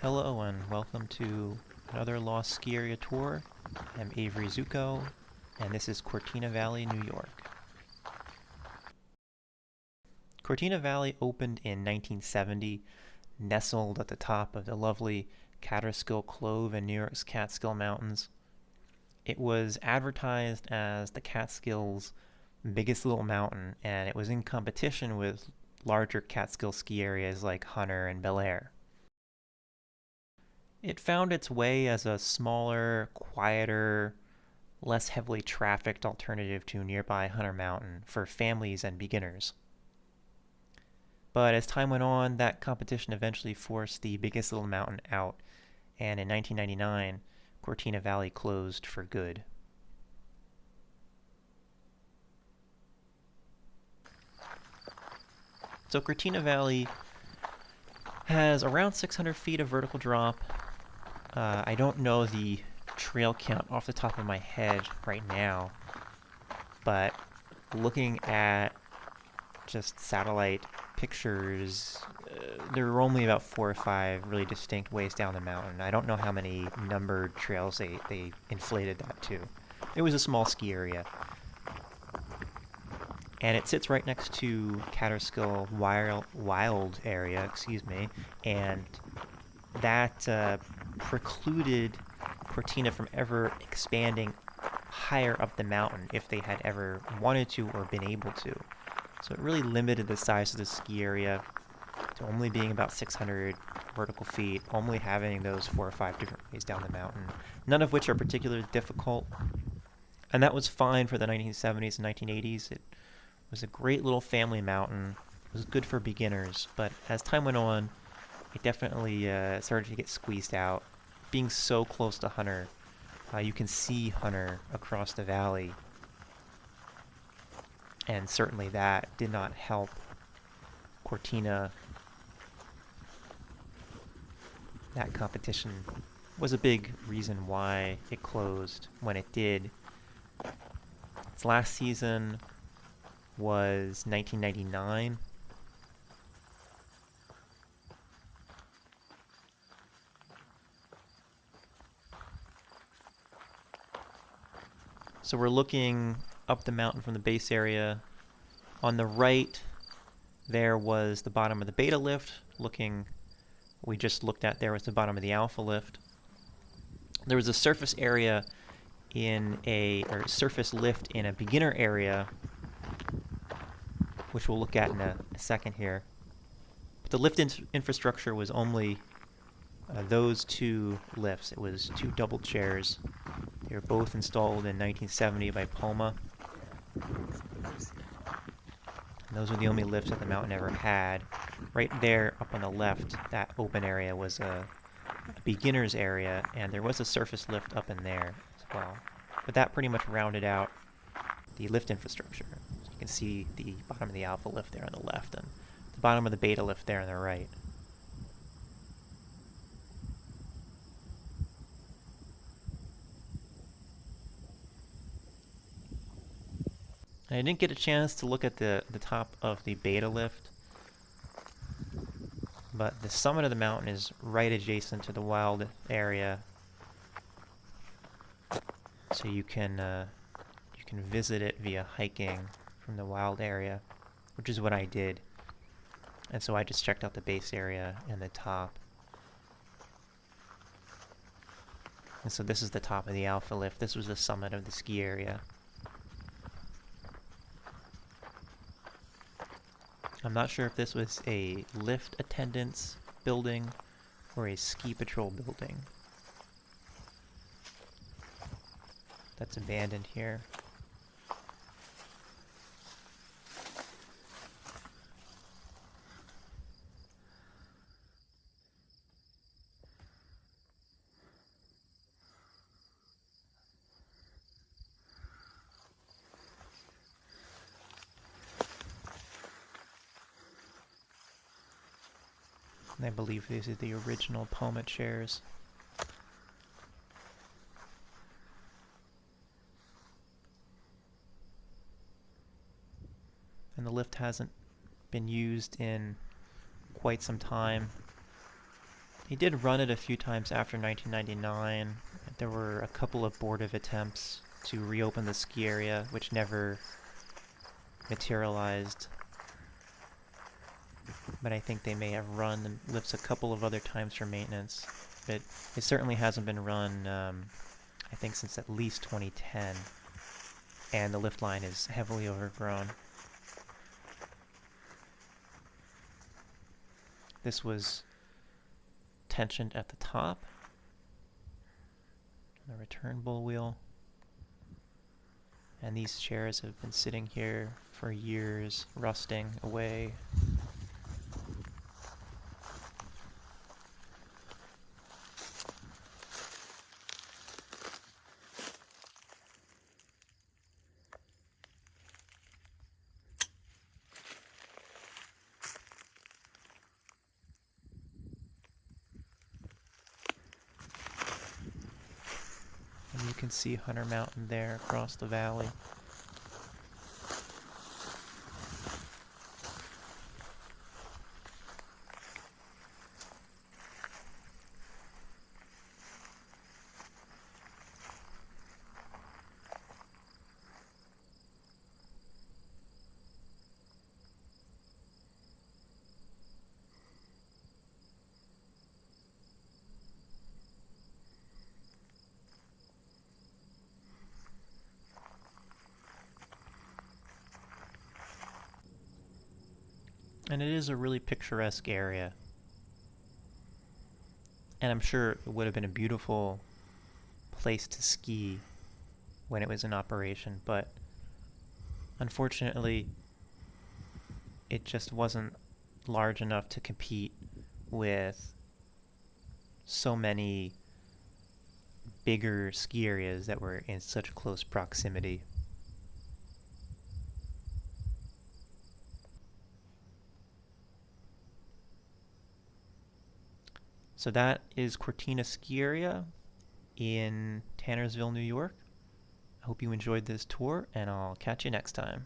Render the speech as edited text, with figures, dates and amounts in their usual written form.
Hello and welcome to another Lost Ski Area tour. I'm Avery Zuko, and this is Cortina Valley, New York. Cortina Valley opened in 1970, nestled at the top of the lovely Catterskill Clove in New York's Catskill Mountains. It was advertised as the Catskills' biggest little mountain, and it was in competition with larger Catskill ski areas like Hunter and Bel Air. It found its way as a smaller, quieter, less heavily trafficked alternative to nearby Hunter Mountain for families and beginners. But as time went on, that competition eventually forced the biggest little mountain out, and in 1999, Cortina Valley closed for good. So Cortina Valley has around 600 feet of vertical drop. I don't know the trail count off the top of my head right now, but looking at just satellite pictures, there were only about 4 or 5 really distinct ways down the mountain. I don't know how many numbered trails they inflated that to. It was a small ski area. And it sits right next to Catterskill Wild area, and that precluded Cortina from ever expanding higher up the mountain if they had ever wanted to or been able to. So it really limited the size of the ski area to only being about 600 vertical feet, only having those 4 or 5 different ways down the mountain, none of which are particularly difficult. And that was fine for the 1970s and 1980s. It was a great little family mountain. It was good for beginners, but as time went on, it definitely started to get squeezed out. Being so close to Hunter, you can see Hunter across the valley, and certainly that did not help Cortina. That competition was a big reason why it closed when it did. Its last season was 1999. So we're looking up the mountain from the base area. On the right, there was the bottom of the beta lift. We just looked at there was the bottom of the alpha lift. There was a surface area surface lift in a beginner area, which we'll look at in a second here. But the lift infrastructure was only those 2 lifts. It was 2 double chairs. They were both installed in 1970 by Poma. And those were the only lifts that the mountain ever had. Right there up on the left, that open area was a beginner's area, and there was a surface lift up in there as well. But that pretty much rounded out the lift infrastructure. So you can see the bottom of the alpha lift there on the left, and the bottom of the beta lift there on the right. I didn't get a chance to look at the top of the beta lift, but the summit of the mountain is right adjacent to the wild area, so you can visit it via hiking from the wild area, which is what I did. And so I just checked out the base area and the top. And so this is the top of the alpha lift. This was the summit of the ski area. I'm not sure if this was a lift attendance building or a ski patrol building. That's abandoned here. And I believe these are the original Poma chairs. And the lift hasn't been used in quite some time. He did run it a few times after 1999. There were a couple of abortive attempts to reopen the ski area, which never materialized. But I think they may have run the lifts a couple of other times for maintenance. But it certainly hasn't been run, I think, since at least 2010. And the lift line is heavily overgrown. This was tensioned at the top. The return bull wheel. And these chairs have been sitting here for years, rusting away. And you can see Hunter Mountain there across the valley. And it is a really picturesque area. And I'm sure it would have been a beautiful place to ski when it was in operation, but unfortunately, it just wasn't large enough to compete with so many bigger ski areas that were in such close proximity. So that is Cortina Ski Area in Tannersville, New York. I hope you enjoyed this tour, and I'll catch you next time.